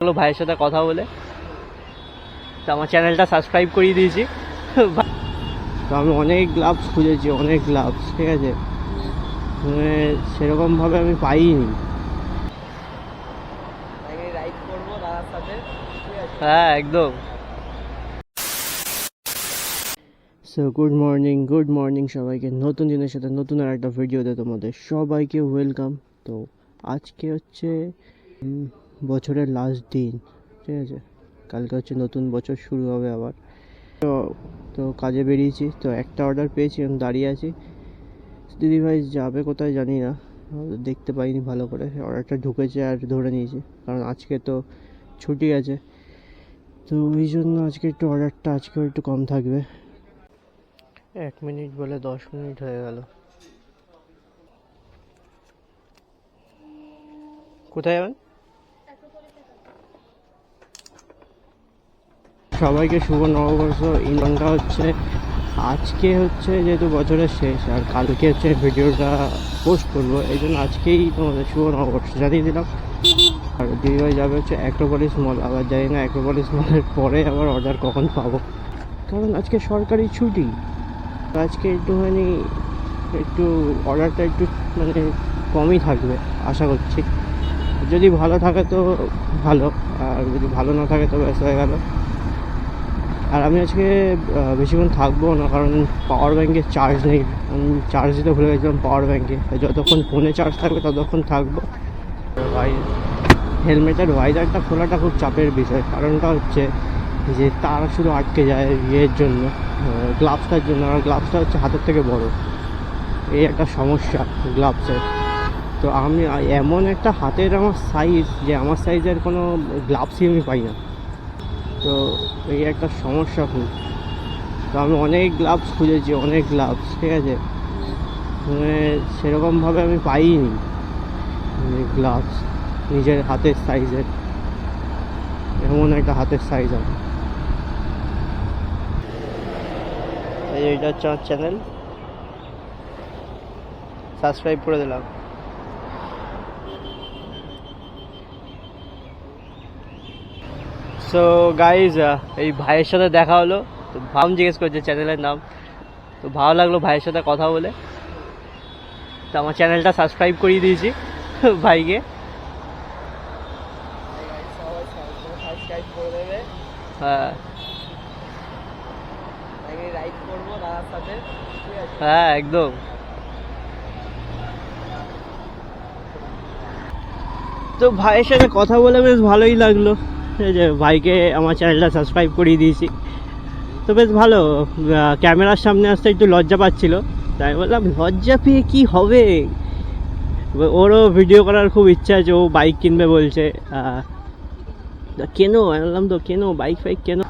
হলো ভাইয়ের সাথে কথা বলে। তো আমার চ্যানেলটা সাবস্ক্রাইব করিয়ে দিয়েছি। তো আমি অনেক গ্লাভস খুঁজেছি, অনেক গ্লাভস, ঠিক আছে, মানে সেরকমভাবে আমি পাইনি। হ্যাঁ একদম। সো গুড মর্নিং সবাইকে, নতুন দিনের সাথে নতুন আর একটা ভিডিওতে তোমাদের সবাইকে ওয়েলকাম। তো আজকে হচ্ছে বছরের লাস্ট দিন, ঠিক আছে, কালকে হচ্ছে নতুন বছর শুরু হবে আবার। তো কাজে বেরিয়েছি, তো একটা অর্ডার পেয়েছি, আমি দাঁড়িয়ে আছি। দিদিভাই যাবে কোথায় জানি না, দেখতে পাইনি ভালো করে। অর্ডারটা ঢুকেছে আর ধরে নিয়েছি, কারণ আজকে তো ছুটি আছে, তো ওই জন্য আজকে একটু অর্ডারটা আজকেও একটু কম থাকবে। 1 মিনিট বলে 10 মিনিট হয়ে গেল। কোথায় যাবেন? সবাইকে শুভ নববর্ষ। ইনটা হচ্ছে আজকে হচ্ছে যেহেতু বছরের শেষ আর কালকে হচ্ছে ভিডিওটা পোস্ট করবো, এই জন্য আজকেই তোমাদের শুভ নববর্ষ জানিয়ে দিলাম। আর দিদিভাই যাবে হচ্ছে অ্যাক্রোপলিস মল, আবার জানি না অ্যাক্রোপলিস মলের পরে আবার অর্ডার কখন পাবো, কারণ আজকে সরকারি ছুটি। আজকে একটু অর্ডারটা একটু মানে কমই থাকবে আশা করছি। যদি ভালো থাকে তো ভালো, আর যদি ভালো না থাকে তো ব্যাস হয়ে গেল। আর আমি আজকে বেশিক্ষণ থাকবো না, কারণ পাওয়ার ব্যাঙ্কে চার্জ নেই। আমি চার্জ দিতে ভুলে গেছিলাম পাওয়ার ব্যাঙ্কে। যতক্ষণ ফোনে চার্জ থাকবে ততক্ষণ থাকবো। হেলমেটের ভাইজারটা খোলাটা খুব চাপের বিষয়, কারণটা হচ্ছে যে তার শুধু আটকে যায় ইয়ের জন্য, গ্লাভসটার জন্য। আর গ্লাভসটা হচ্ছে হাতের থেকে বড়, এই একটা সমস্যা গ্লাভসের। তো আমি এমন একটা হাতের আমার সাইজ, যে আমার সাইজের কোনো গ্লাভসই আমি পাই না, তো এই একটা সমস্যা খুব। তো আমি অনেক গ্লাভস খুঁজেছি, অনেক গ্লাভস, ঠিক আছে, মানে সেরকমভাবে আমি পাইনি গ্লাভস নিজের হাতের সাইজের, এমন একটা হাতের সাইজ আমার। এইটা হচ্ছে আমার চ্যানেল, সাবস্ক্রাইব করে দিলাম। সো গাইজ, এই ভাইয়ের সাথে দেখা হলো, তো ভাম জিজ্ঞেস করছে চ্যানেলের নাম। তো ভালো লাগলো ভাইয়ের সাথে কথা বলে, তো আমার চ্যানেলটা সাবস্ক্রাইব করিয়ে দিয়েছি ভাইকে। হ্যাঁ হ্যাঁ একদম। তো ভাইয়ের সাথে কথা বলে বেশ ভালোই লাগলো, এই যে ভাইকে আমার চ্যানেলটা সাবস্ক্রাইব করিয়ে দিয়েছি। তো বেশ ভালো। ক্যামেরার সামনে আসতে একটু লজ্জা পাচ্ছিল, তাই বললাম লজ্জা পেয়ে কী হবে, ওরও ভিডিও করার খুব ইচ্ছা আছে, ও বাইক কিনবে বলছে। কেন বললাম, তো কেন বাইক ফাইক কেন।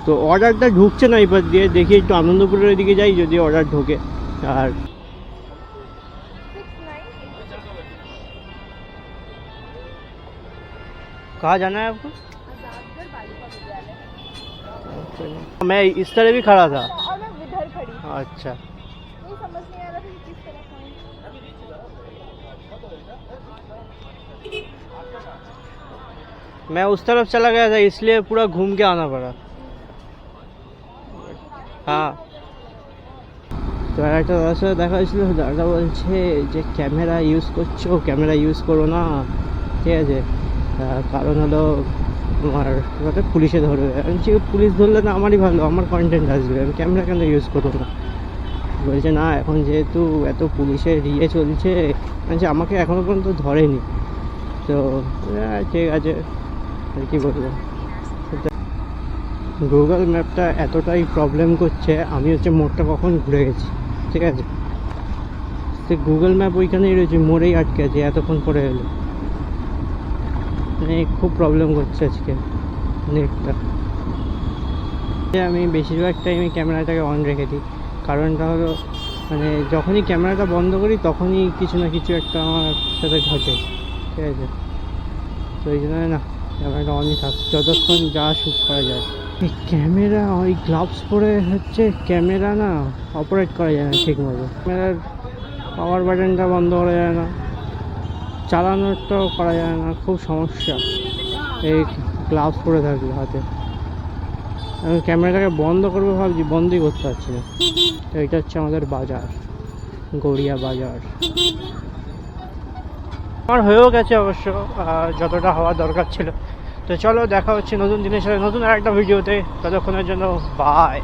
তো অর্ডারটা ঢুকছে না এবার দিয়ে, দেখি একটু আনন্দপুরের দিকে যাই যদি অর্ডার ঢোকে। আর कहाँ जाना है आपको? मैं इस तरह भी खड़ा था। और मैं इधर खड़ी। अच्छा, नहीं समझ नहीं आ रहा था कि किस तरफ आऊं। मैं उस तरफ चला गया था, इसलिए पूरा घूम के आना पड़ा। हाँ, তো একটা দাদার সাথে দেখা হয়েছিল, দাদা বলছে যে ক্যামেরা ইউজ করছো, ক্যামেরা ইউজ করো না, ঠিক আছে, কারণ হলো তোমার ওটা পুলিশে ধরবে। আমি বলছি পুলিশ ধরলে না আমারই ভালো, আমার কন্টেন্ট আসবে, আমি ক্যামেরা কেন ইউজ করবো না। বলছে না এখন যেহেতু এত পুলিশের ইয়ে চলছে, আচ্ছা আমাকে এখনও পর্যন্ত ধরেনি, তো ঠিক আছে আর কি বলবো। গুগল ম্যাপটা এতটাই প্রবলেম করছে, আমি হচ্ছে মোড়টা কখন ঘুরে গেছি, ঠিক আছে, তো গুগল ম্যাপ ওইখানেই রয়েছে, মোড়েই আটকে আছে এতক্ষণ পরে এলো, মানে খুব প্রবলেম করছে আজকে নেটটা। আমি বেশিরভাগ টাইমে ক্যামেরাটাকে অন রেখে দিই, কারণটা হলো মানে যখনই ক্যামেরাটা বন্ধ করি তখনই কিছু না কিছু একটা আমার সাথে ঘটে, ঠিক আছে, তো ওই জন্য না ক্যামেরাটা অনই থাক যতক্ষণ যা শ্যুট করা যায়। এই ক্যামেরা ওই গ্লাভস পরে হচ্ছে ক্যামেরা না অপারেট করা যায় না ঠিক মতো, ক্যামেরার পাওয়ার বাটনটা বন্ধ করা যায় না, চালানোরটাও করা যায় না, খুব সমস্যা। এই গ্লাভস পরে থাকলে হাতে। আমি ক্যামেরাটাকে বন্ধ করবো ভাবছি, বন্ধই করতে পারছি না। তো এটা হচ্ছে আমাদের বাজার, গড়িয়া বাজার। আমার হয়েও গেছে অবশ্য যতটা হওয়া দরকার ছিল। তো চলো দেখা হচ্ছে নতুন দিনের সাথে, নতুন আর একটা ভিডিওতে। ততক্ষণের জন্য বাই।